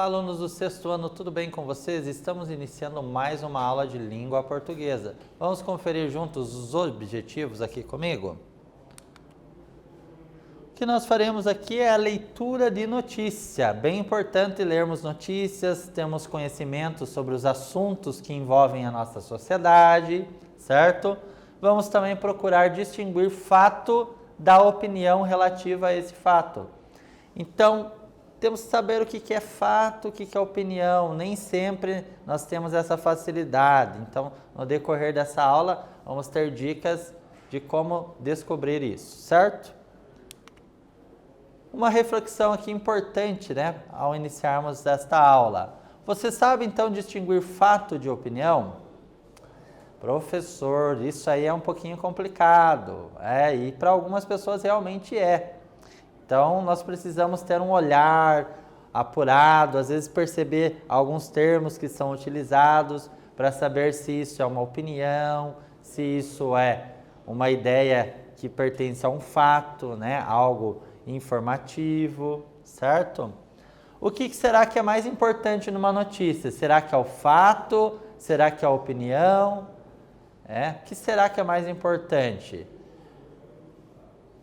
Olá, alunos do sexto ano, tudo bem com vocês? Estamos iniciando mais uma aula de língua portuguesa. Vamos conferir juntos os objetivos aqui comigo? O que nós faremos aqui é a leitura de notícia. Bem importante lermos notícias, termos conhecimento sobre os assuntos que envolvem a nossa sociedade, certo? Vamos também procurar distinguir fato da opinião relativa a esse fato. Então, temos que saber o que é fato, o que é opinião. Nem sempre nós temos essa facilidade. Então, no decorrer dessa aula, vamos ter dicas de como descobrir isso, certo? Uma reflexão aqui importante, né, ao iniciarmos esta aula. Você sabe, então, distinguir fato de opinião? Professor, isso aí é um pouquinho complicado. E para algumas pessoas realmente é. Então, nós precisamos ter um olhar apurado, às vezes perceber alguns termos que são utilizados para saber se isso é uma opinião, se isso é uma ideia que pertence a um fato, né? Algo informativo, certo? O que será que é mais importante numa notícia? Será que é o fato? Será que é a opinião? O que será que é mais importante?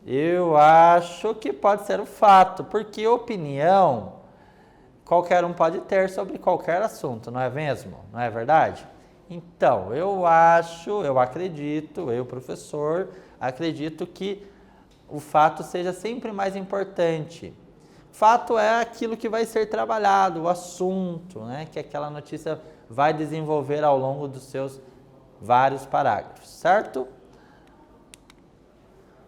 Eu acho que pode ser o fato, porque opinião qualquer um pode ter sobre qualquer assunto, não é mesmo? Não é verdade? Então, eu acredito, professor, acredito que o fato seja sempre mais importante. Fato é aquilo que vai ser trabalhado, o assunto, né, que aquela notícia vai desenvolver ao longo dos seus vários parágrafos, certo?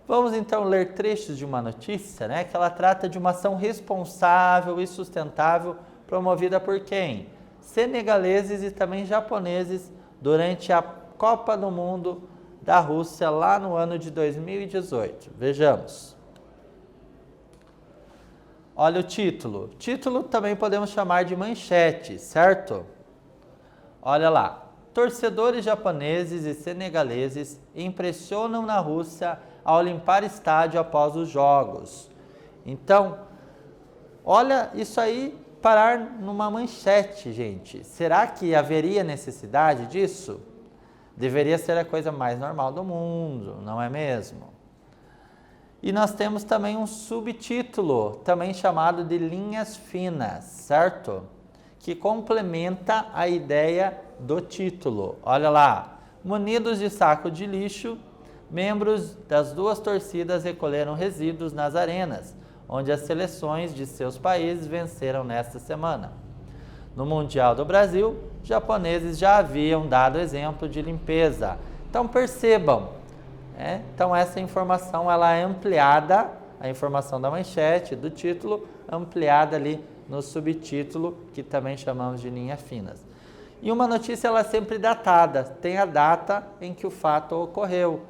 Vamos então ler trechos de uma notícia, né, que ela trata de uma ação responsável e sustentável promovida por quem? Senegaleses e também japoneses durante a Copa do Mundo da Rússia lá no ano de 2018. Vejamos. Olha o título. Título também podemos chamar de manchete, certo? Olha lá. Torcedores japoneses e senegaleses impressionam na Rússia ao limpar estádio após os jogos. Então, olha isso aí parar numa manchete, gente. Será que haveria necessidade disso? Deveria ser a coisa mais normal do mundo, não é mesmo? E nós temos também um subtítulo, também chamado de linhas finas, certo? Que complementa a ideia do título. Olha lá, munidos de saco de lixo, membros das duas torcidas recolheram resíduos nas arenas, onde as seleções de seus países venceram nesta semana. No Mundial do Brasil, japoneses já haviam dado exemplo de limpeza. Então percebam, então essa informação ela é ampliada, a informação da manchete, do título, ampliada ali no subtítulo, que também chamamos de linhas finas. E uma notícia ela é sempre datada, tem a data em que o fato ocorreu.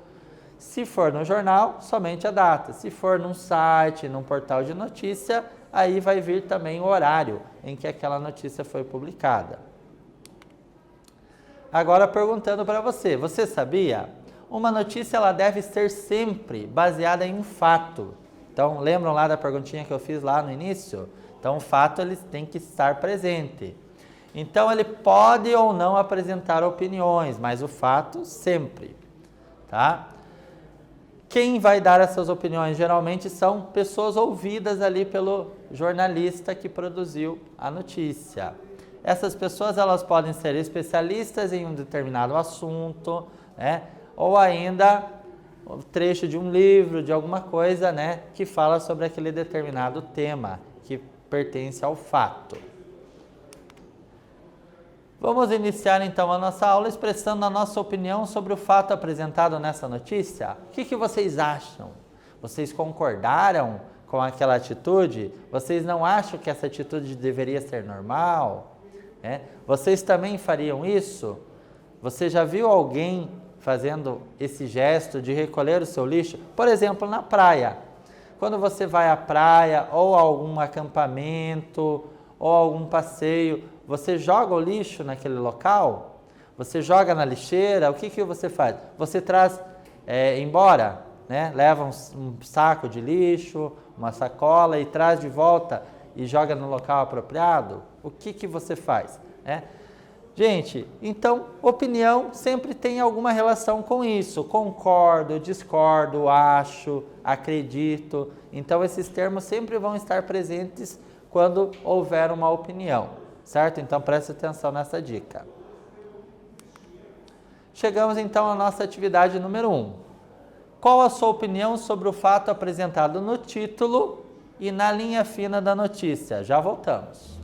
Se for no jornal, somente a data. Se for num site, num portal de notícia, aí vai vir também o horário em que aquela notícia foi publicada. Agora perguntando para você, você sabia? Uma notícia ela deve ser sempre baseada em um fato. Então, lembram lá da perguntinha que eu fiz lá no início? Então, o fato ele tem que estar presente. Então, ele pode ou não apresentar opiniões, mas o fato sempre, tá? Quem vai dar essas opiniões geralmente são pessoas ouvidas ali pelo jornalista que produziu a notícia. Essas pessoas elas podem ser especialistas em um determinado assunto, né? Ou ainda um trecho de um livro, de alguma coisa, né, que fala sobre aquele determinado tema que pertence ao fato. Vamos iniciar então a nossa aula expressando a nossa opinião sobre o fato apresentado nessa notícia. O que vocês acham? Vocês concordaram com aquela atitude? Vocês não acham que essa atitude deveria ser normal? Vocês também fariam isso? Você já viu alguém fazendo esse gesto de recolher o seu lixo? Por exemplo, na praia. Quando você vai à praia ou a algum acampamento ou algum passeio, você joga o lixo naquele local? Você joga na lixeira? O que você faz? Você traz embora, né? Leva um saco de lixo, uma sacola e traz de volta e joga no local apropriado, o que você faz? Gente, então, opinião sempre tem alguma relação com isso. Concordo, discordo, acho, acredito. Então, esses termos sempre vão estar presentes quando houver uma opinião, certo? Então, preste atenção nessa dica. Chegamos, então, à nossa atividade número 1. Qual a sua opinião sobre o fato apresentado no título e na linha fina da notícia? Já voltamos.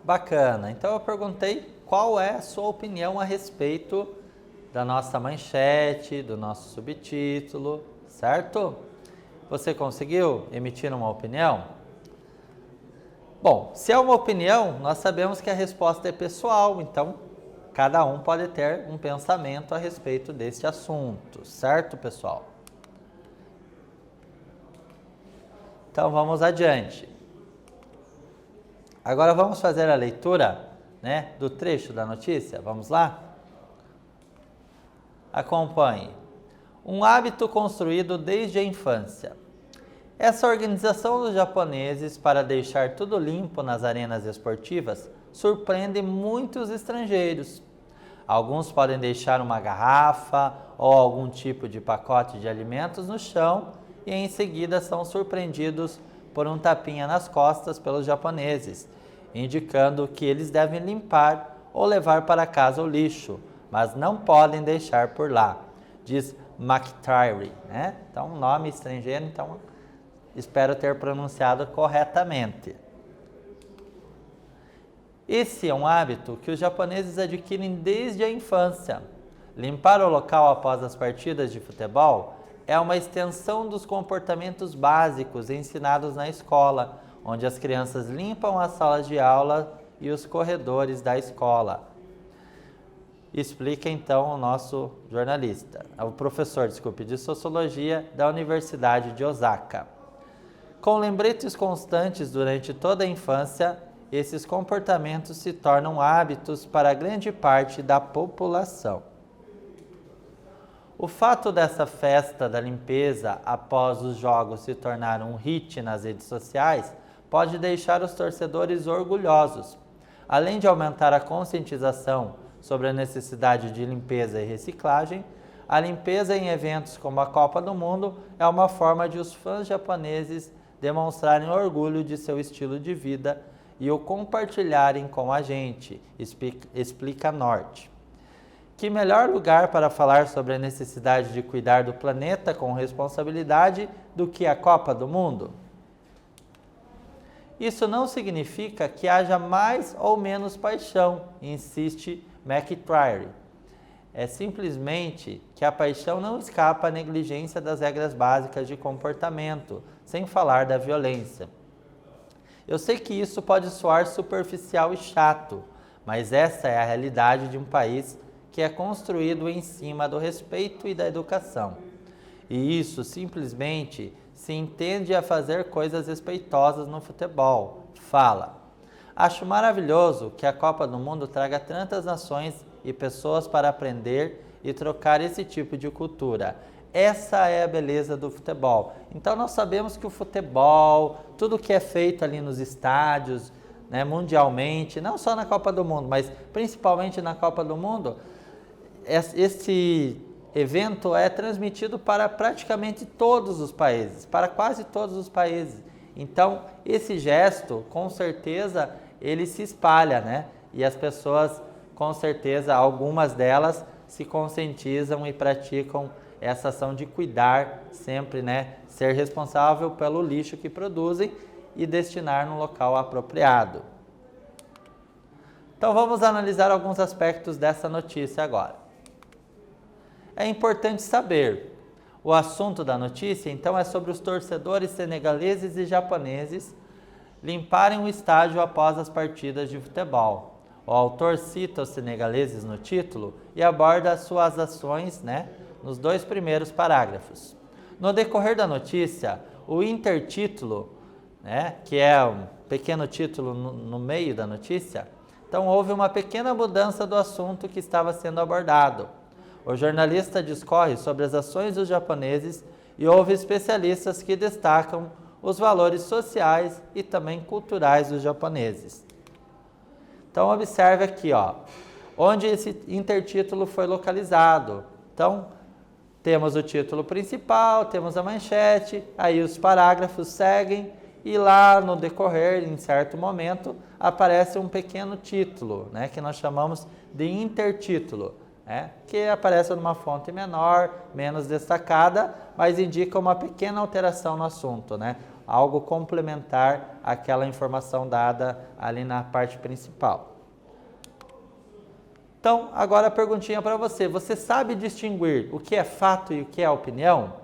Bacana. Então eu perguntei qual é a sua opinião a respeito da nossa manchete, do nosso subtítulo, certo? Você conseguiu emitir uma opinião? Bom, se é uma opinião, nós sabemos que a resposta é pessoal, então cada um pode ter um pensamento a respeito desse assunto, certo, pessoal? Então vamos adiante. Agora vamos fazer a leitura, do trecho da notícia. Vamos lá? Acompanhe. Um hábito construído desde a infância. Essa organização dos japoneses para deixar tudo limpo nas arenas esportivas surpreende muitos estrangeiros. Alguns podem deixar uma garrafa ou algum tipo de pacote de alimentos no chão e em seguida são surpreendidos por um tapinha nas costas pelos japoneses, indicando que eles devem limpar ou levar para casa o lixo, mas não podem deixar por lá, diz McTyre, Então, um nome estrangeiro, então espero ter pronunciado corretamente. Esse é um hábito que os japoneses adquirem desde a infância. Limpar o local após as partidas de futebol é uma extensão dos comportamentos básicos ensinados na escola, onde as crianças limpam as salas de aula e os corredores da escola. Explica então o nosso jornalista, o professor, de Sociologia da Universidade de Osaka. Com lembretes constantes durante toda a infância, esses comportamentos se tornam hábitos para grande parte da população. O fato dessa festa da limpeza após os jogos se tornar um hit nas redes sociais pode deixar os torcedores orgulhosos. Além de aumentar a conscientização sobre a necessidade de limpeza e reciclagem, a limpeza em eventos como a Copa do Mundo é uma forma de os fãs japoneses demonstrarem orgulho de seu estilo de vida e o compartilharem com a gente, explica Norte. Que melhor lugar para falar sobre a necessidade de cuidar do planeta com responsabilidade do que a Copa do Mundo? Isso não significa que haja mais ou menos paixão, insiste McTrary. É simplesmente que a paixão não escapa à negligência das regras básicas de comportamento, sem falar da violência. Eu sei que isso pode soar superficial e chato, mas essa é a realidade de um país que é construído em cima do respeito e da educação. E isso simplesmente se entende a fazer coisas respeitosas no futebol, fala. Acho maravilhoso que a Copa do Mundo traga tantas nações e pessoas para aprender e trocar esse tipo de cultura. Essa é a beleza do futebol. Então nós sabemos que o futebol, tudo que é feito ali nos estádios, né, mundialmente, não só na Copa do Mundo, mas principalmente na Copa do Mundo, esse evento é transmitido para praticamente todos os países, para quase todos os países. Então, esse gesto, com certeza, ele se espalha, né? E as pessoas, com certeza, algumas delas se conscientizam e praticam essa ação de cuidar sempre, né? Ser responsável pelo lixo que produzem e destinar no local apropriado. Então, vamos analisar alguns aspectos dessa notícia agora. É importante saber, o assunto da notícia, então, é sobre os torcedores senegaleses e japoneses limparem o estádio após as partidas de futebol. O autor cita os senegaleses no título e aborda suas ações, né, nos 2 primeiros parágrafos. No decorrer da notícia, o intertítulo, né, que é um pequeno título no meio da notícia, então houve uma pequena mudança do assunto que estava sendo abordado. O jornalista discorre sobre as ações dos japoneses e houve especialistas que destacam os valores sociais e também culturais dos japoneses. Então observe aqui, ó, onde esse intertítulo foi localizado. Então temos o título principal, temos a manchete, aí os parágrafos seguem e lá no decorrer, em certo momento, aparece um pequeno título, né, que nós chamamos de intertítulo. Que aparece numa fonte menor, menos destacada, mas indica uma pequena alteração no assunto, né? Algo complementar àquela informação dada ali na parte principal. Então, agora a perguntinha para você. Você sabe distinguir o que é fato e o que é opinião?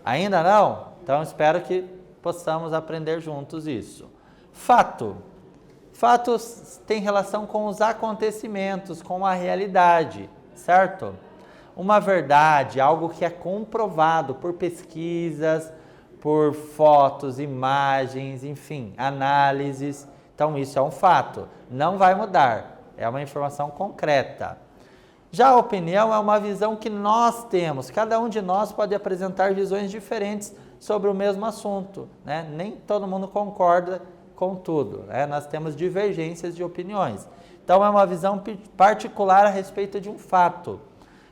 Ainda não? Então, espero que possamos aprender juntos isso. Fato. Fatos têm relação com os acontecimentos, com a realidade. Certo? Uma verdade, algo que é comprovado por pesquisas, por fotos, imagens, enfim, análises. Então, isso é um fato. Não vai mudar. É uma informação concreta. Já a opinião é uma visão que nós temos. Cada um de nós pode apresentar visões diferentes sobre o mesmo assunto, né? Nem todo mundo concorda com tudo, né? Nós temos divergências de opiniões. Então, é uma visão particular a respeito de um fato.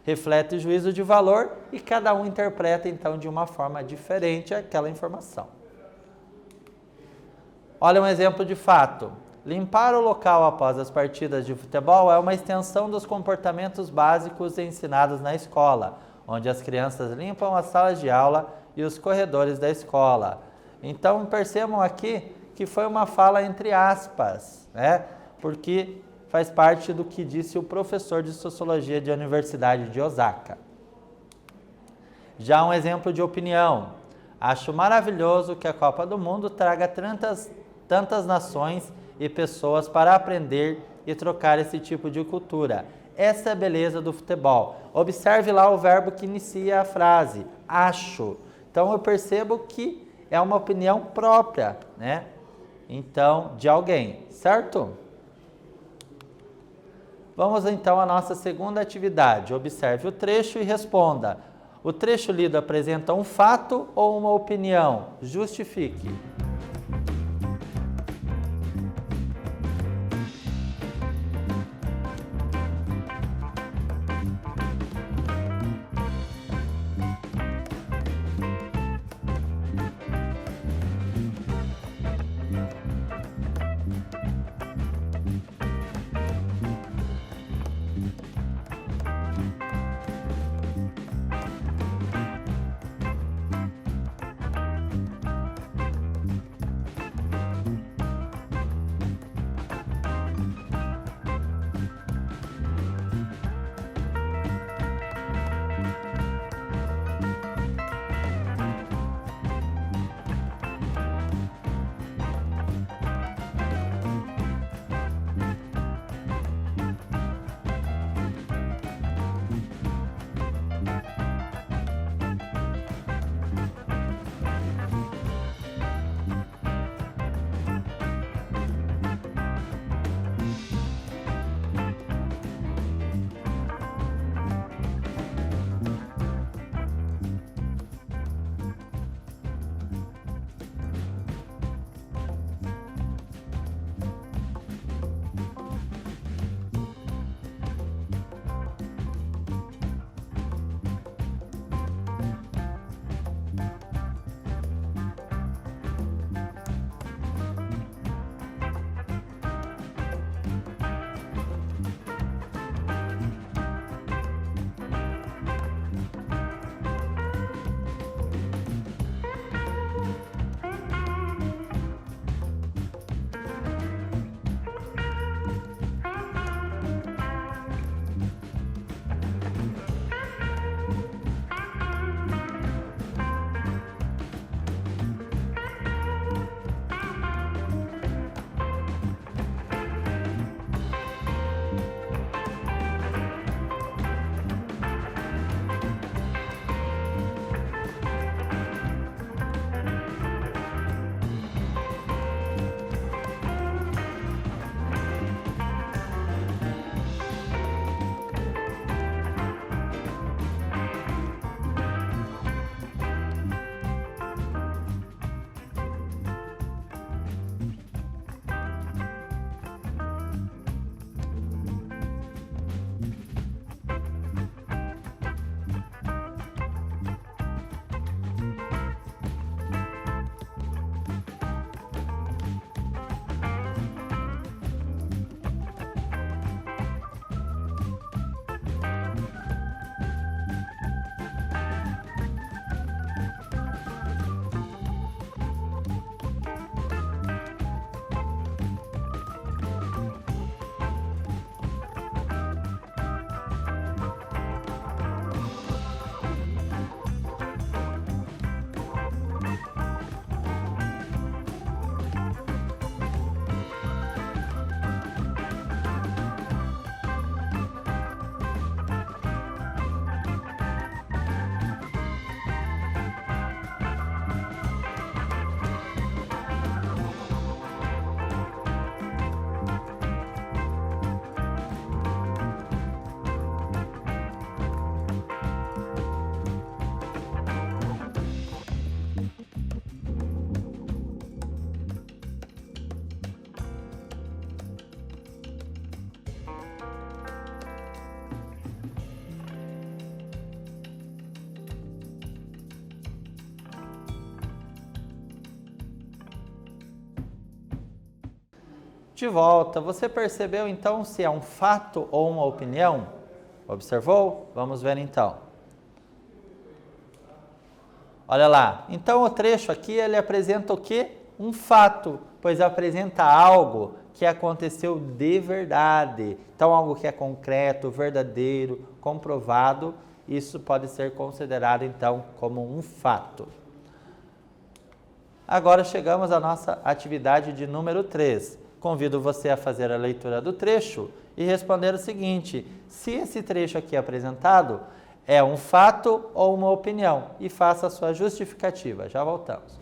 Reflete juízo de valor e cada um interpreta, então, de uma forma diferente aquela informação. Olha um exemplo de fato. Limpar o local após as partidas de futebol é uma extensão dos comportamentos básicos ensinados na escola, onde as crianças limpam as salas de aula e os corredores da escola. Então, percebam aqui que foi uma fala entre aspas, né? Porque faz parte do que disse o professor de Sociologia da Universidade de Osaka. Já um exemplo de opinião. Acho maravilhoso que a Copa do Mundo traga tantas nações e pessoas para aprender e trocar esse tipo de cultura. Essa é a beleza do futebol. Observe lá o verbo que inicia a frase, acho. Então eu percebo que é uma opinião própria, né? Então, de alguém, certo? Vamos então à nossa segunda atividade. Observe o trecho e responda. O trecho lido apresenta um fato ou uma opinião? Justifique. De volta, você percebeu então se é um fato ou uma opinião? Observou? Vamos ver então. Olha lá, então o trecho aqui ele apresenta o quê? Um fato, pois apresenta algo que aconteceu de verdade. Então algo que é concreto, verdadeiro, comprovado, isso pode ser considerado então como um fato. Agora chegamos à nossa atividade de número 3. Convido você a fazer a leitura do trecho e responder o seguinte: se esse trecho aqui apresentado é um fato ou uma opinião, e faça a sua justificativa. Já voltamos.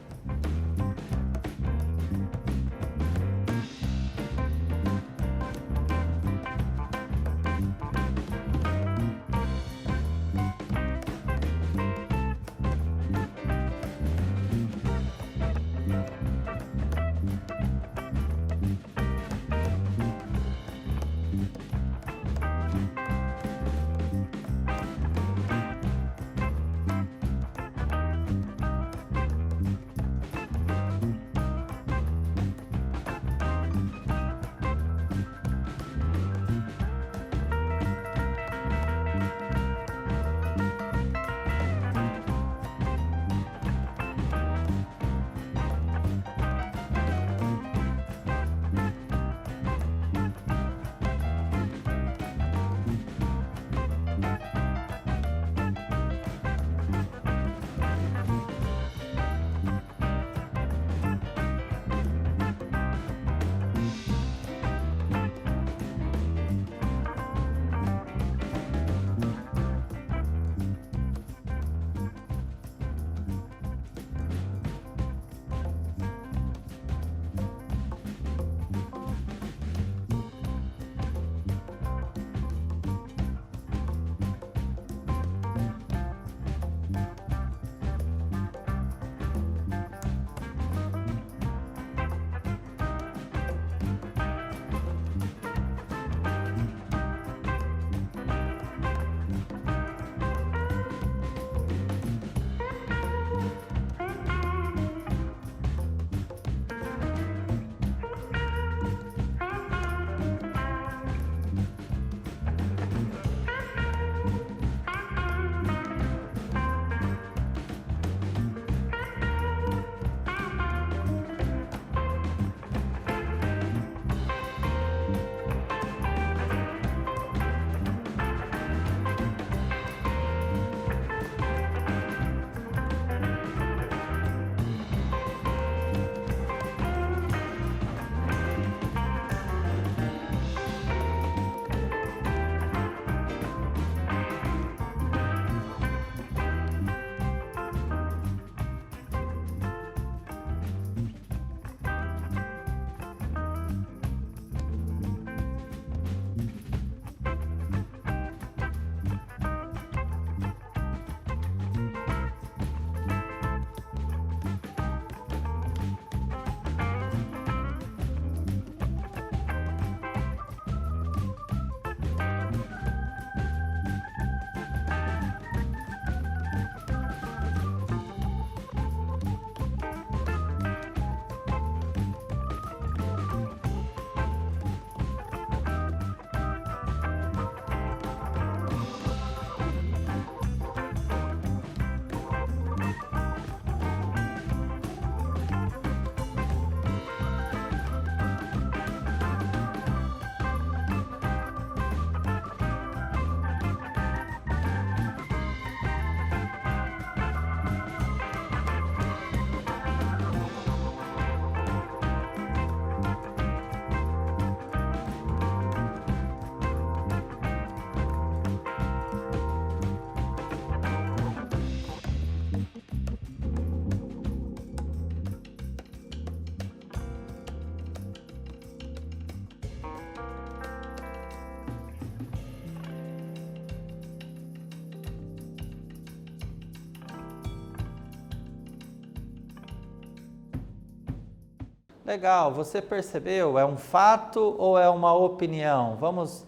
Legal, você percebeu? É um fato ou é uma opinião? Vamos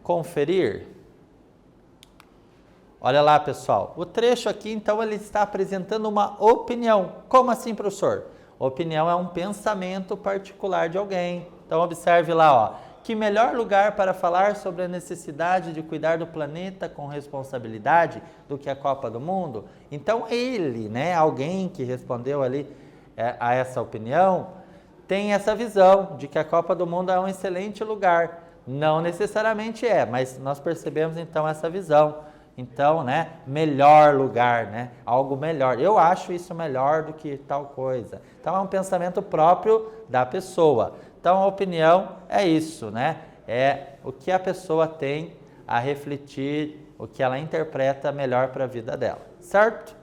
conferir? Olha lá, pessoal. O trecho aqui, então, ele está apresentando uma opinião. Como assim, professor? Opinião é um pensamento particular de alguém. Então, observe lá, ó. Que melhor lugar para falar sobre a necessidade de cuidar do planeta com responsabilidade do que a Copa do Mundo? Então, ele, né, alguém que respondeu ali a essa opinião, tem essa visão de que a Copa do Mundo é um excelente lugar. Não necessariamente é, mas nós percebemos, então, essa visão. Então, né, melhor lugar, né, algo melhor. Eu acho isso melhor do que tal coisa. Então, é um pensamento próprio da pessoa. Então, a opinião é isso, né, é o que a pessoa tem a refletir, o que ela interpreta melhor para a vida dela, certo?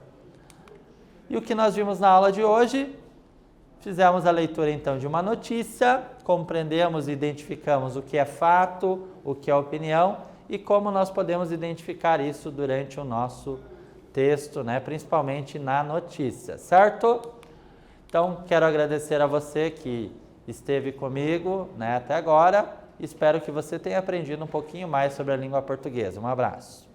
E o que nós vimos na aula de hoje? Fizemos a leitura, então, de uma notícia, compreendemos e identificamos o que é fato, o que é opinião, e como nós podemos identificar isso durante o nosso texto, né? Principalmente na notícia, certo? Então, quero agradecer a você que esteve comigo, né, até agora. Espero que você tenha aprendido um pouquinho mais sobre a língua portuguesa. Um abraço.